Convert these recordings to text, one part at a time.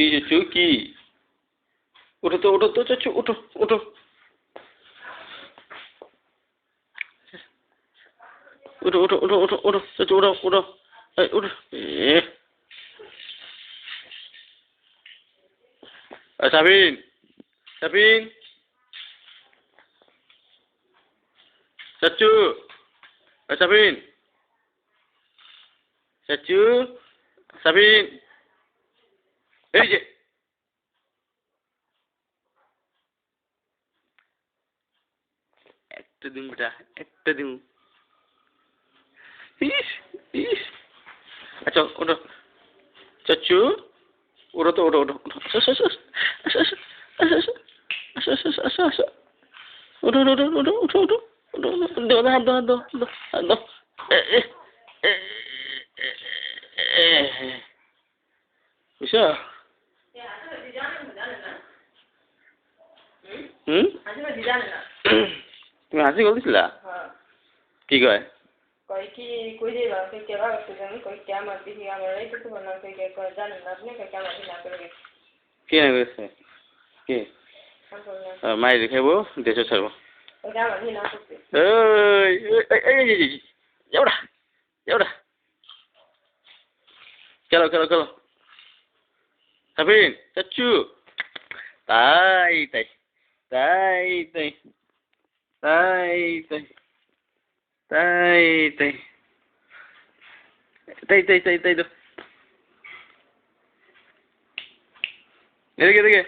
কি চাচু কি? ওঠো তো চাচু, ওঠো। ওঠো চাচু, ওঠো। এই ওঠো। সাবিন। চাচু। সাবিন। চাচু। সাবিন। এই যে একটা দিন বেটা, একটা দিন। ইস ইস। আচ্ছা ওঠো চাচু, ওঠো তো, ওঠো। আসো। ওঠো। দাও, হাত দাও। বুঝছো? তুমি হাসি বলতেছিলা? কি কয়? কই কি কই যাইবা কই কেবা করতে জানি কই কে আমার দিহি আমার এই তো বললাম কই কে কই জানেন না আপনি কই কেমন দিনা করে কে না করেছে? কে? মায়ের খাইবো, দেশে ছাড়বো। ওই আমার দিনা করতে এই যাওড়া। খেলো। সাবিন, চাচু। তাই। তো এদিকে।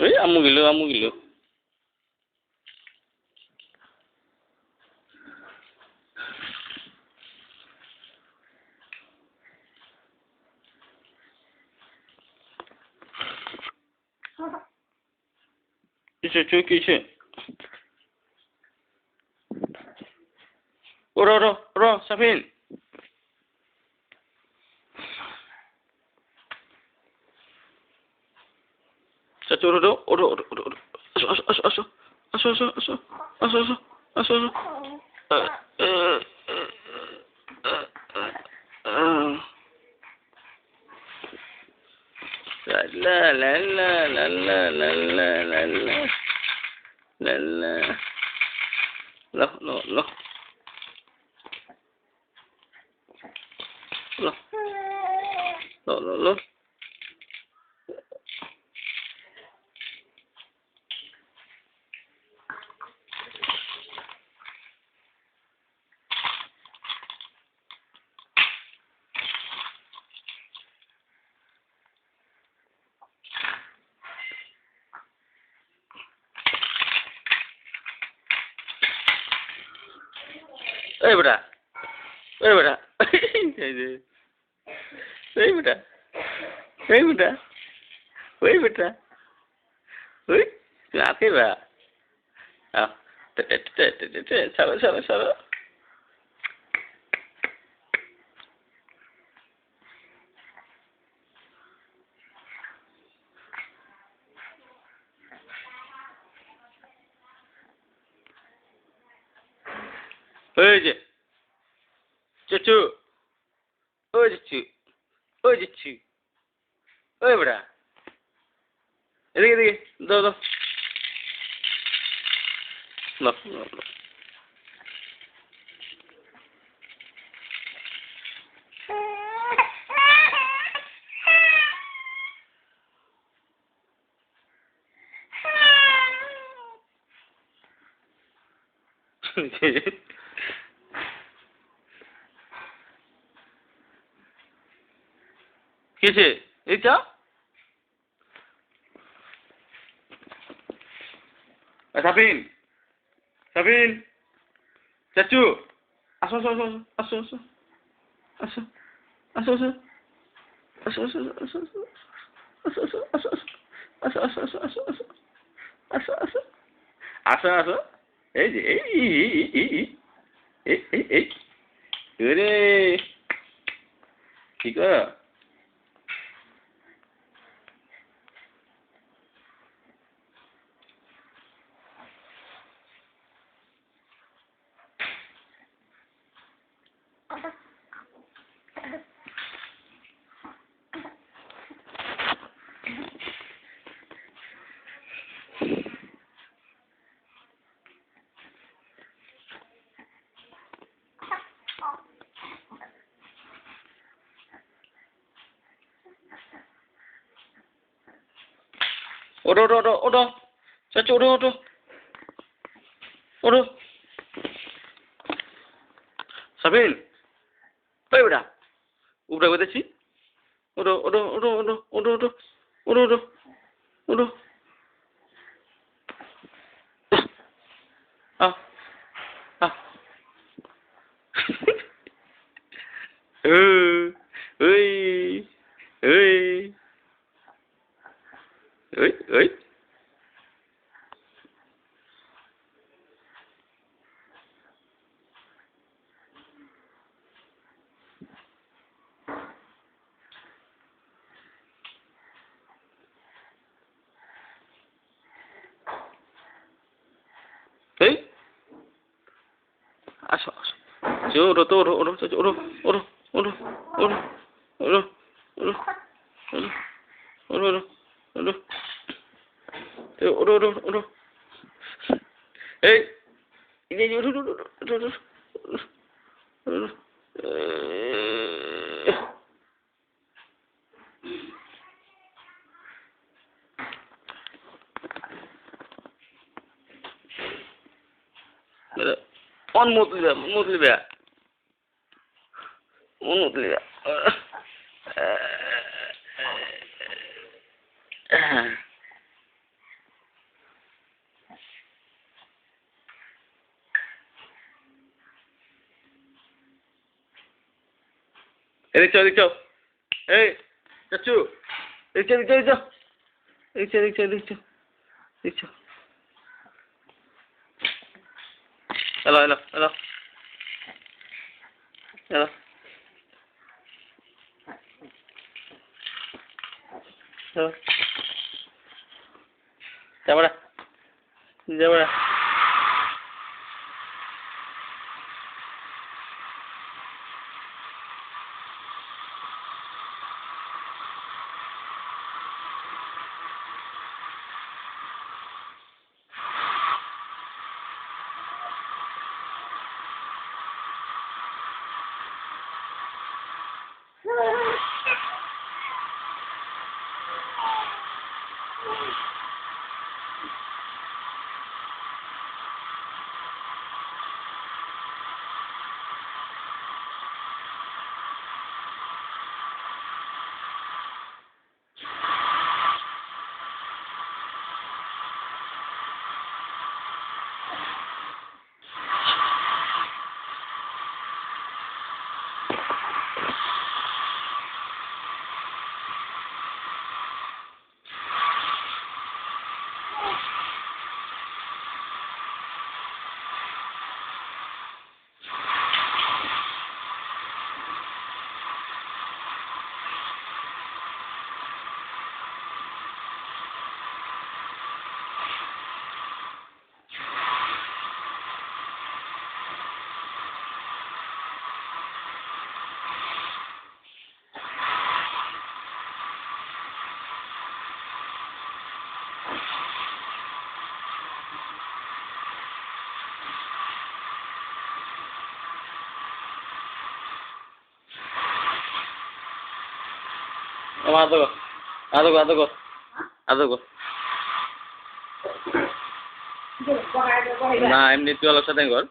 ওই আম্মু গেল। কিসে? ওরো, সাবিন। চাচু ওঠো। আসো। লা লো। এই বেটা। এই বেটা। ওই তুই আতে বা। ছাড়ো। ওই যে চাচু, ওই যাচ্ছি। ওই বেটা, এদিকে দাও। নাও। কিছে এইটা? সাবিন, চাচু, আসো। আসো আসো আসো আসো আসো আসো আসো আসো আসো এই যে এই এই এই এই রে কি কর ওঠো ওঠো ওঠো ওঠো চাচু ওঠো ওঠো ওঠো সাবিন ওই বেটা উপরে বেঁধেছি ওঠো ওঠো ওঠো ওঠো ওঠো ওঠো ওঠো ওঠো ওঠো আহ আহ ওই ওই ওই ওই এই আসো আসো ওঠো তো ওঠো ওঠো চাচু ওঠো ওঠো ওঠো ওঠো ওঠো ওঠো ওঠো ওঠো ওঠো ওঠো ওঠো ওঠো এই এই ওঠো ওঠো ওঠো ওঠো ওঠো on mutlu be on mutlu be এদিক চো এই চাচু এদিক চো hello hello hello hello hello যাবড়া আদগো না এমনি তুই অলপ সাথে কর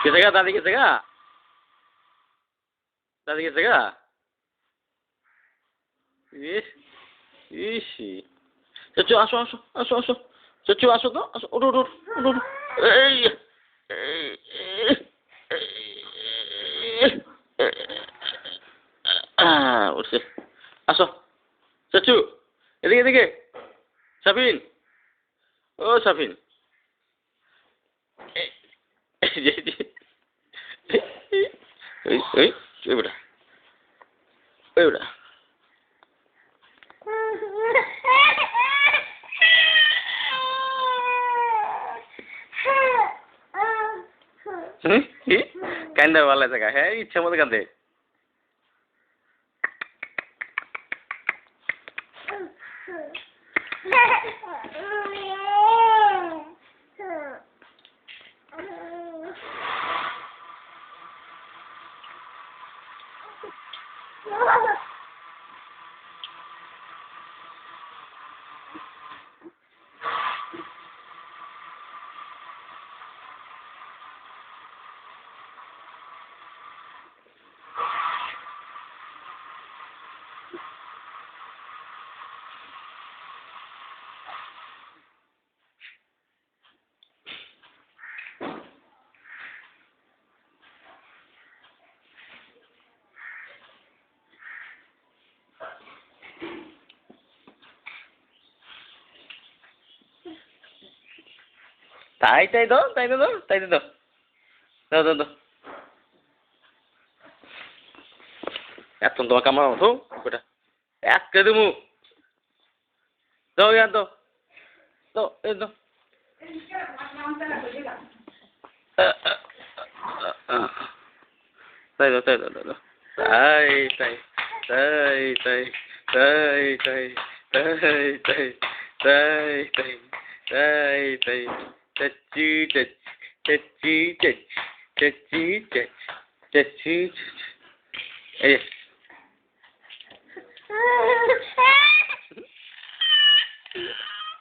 किसेगा दादी किसेगा ये ইসি চাচু আসো আসো আসো আসো চাচু আসো তো আসো ওঠো ওঠো ওঠো ওঠো। এই এই, উঠছে আসো চাচু এদিকে এদিকে সাবিন ও সাবিন এই যে, ওই বেটা ওই বেটা কি কান্দা ভালো থাকা হ্যাঁ ইচ্ছা মতো কান্দে তাই তাই দাও তাই দাও তাই দাও দাও দাও দাও এত তোমার কামড় মতো বেটা এক কে দেবো দাও ইয়ার দাও দাও এই দাও তাই দাও তাই দাও দাও দাও তাই তাই তাই তাই তাই তাই তাই তাই তাই তাই তাই চাচি চাচি চাচি চাচি চাচি এই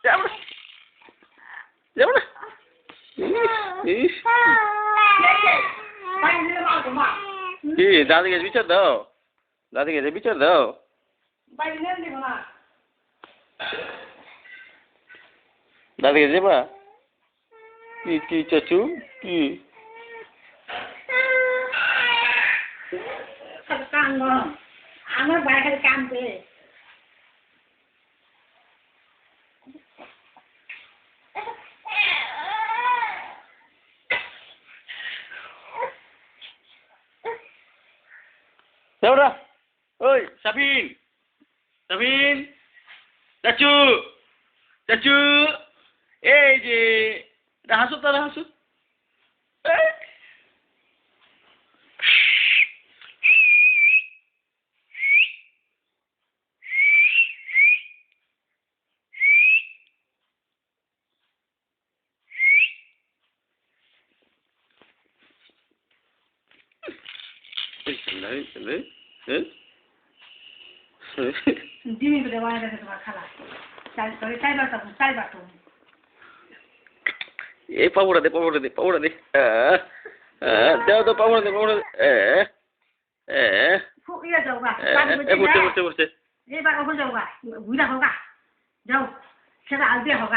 যাবো যাবো না কি দাদিকে বিচার দাও দাদিকে বিচার দাও দাদিকে যাবা কি কি চাচু কি আমার বাইরে কাম করে যাবো ওই সাবিন সাবিন চাচু চাচু এই যে হাসো তারা হাসো ডিমি করে বানাই দেখে তোমার খালা চাইবার তো এই পাউডা দে পাউডা দে পাউডা দে দাও তো পাউডা দে পাউডা দে ইয়ে যাও গা বসে বসে বসে এবার ওখানে যাও গা ঘুরা হোক যাও সেটা আল দিয়ে হোক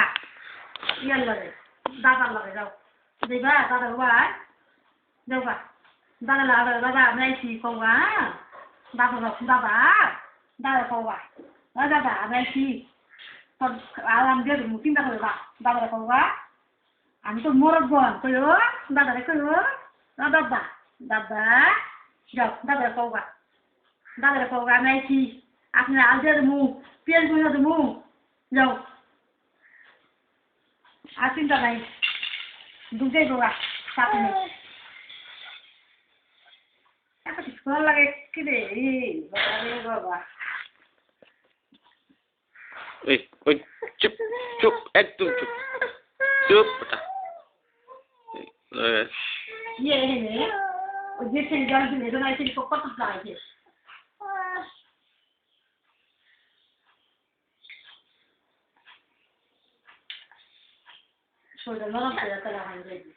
ইয়ার লাগে দাদার লাগে যাও দেখবা দাদা ভাই যাও গা দাদা লাগে দাদা নাইছি কৌগা দাদা দাদা দাদা কৌগা দাদা নাইছি তোর আরাম দিয়ে দেবো চিন্তা করে বা দাদা কৌগা আমি তো মরদ বোন কইও দাদারে কইও দাদা দাদা যাও দাদা কৌগা নাইছি আপনি আল দিয়ে দেবো পেঁয়াজ বুঝে দেবো যাও আর চিন্তা নাই দুধে গোগা সাথে নেই এত সুন্দর লাগে কি রে বাবা ওই চুপ চুপ একদম চুপ চুপ ইয়ে ওই যে ছেলে জল দিলে জল আছে কত লাগে শরীরটা নরম করে তারা হয়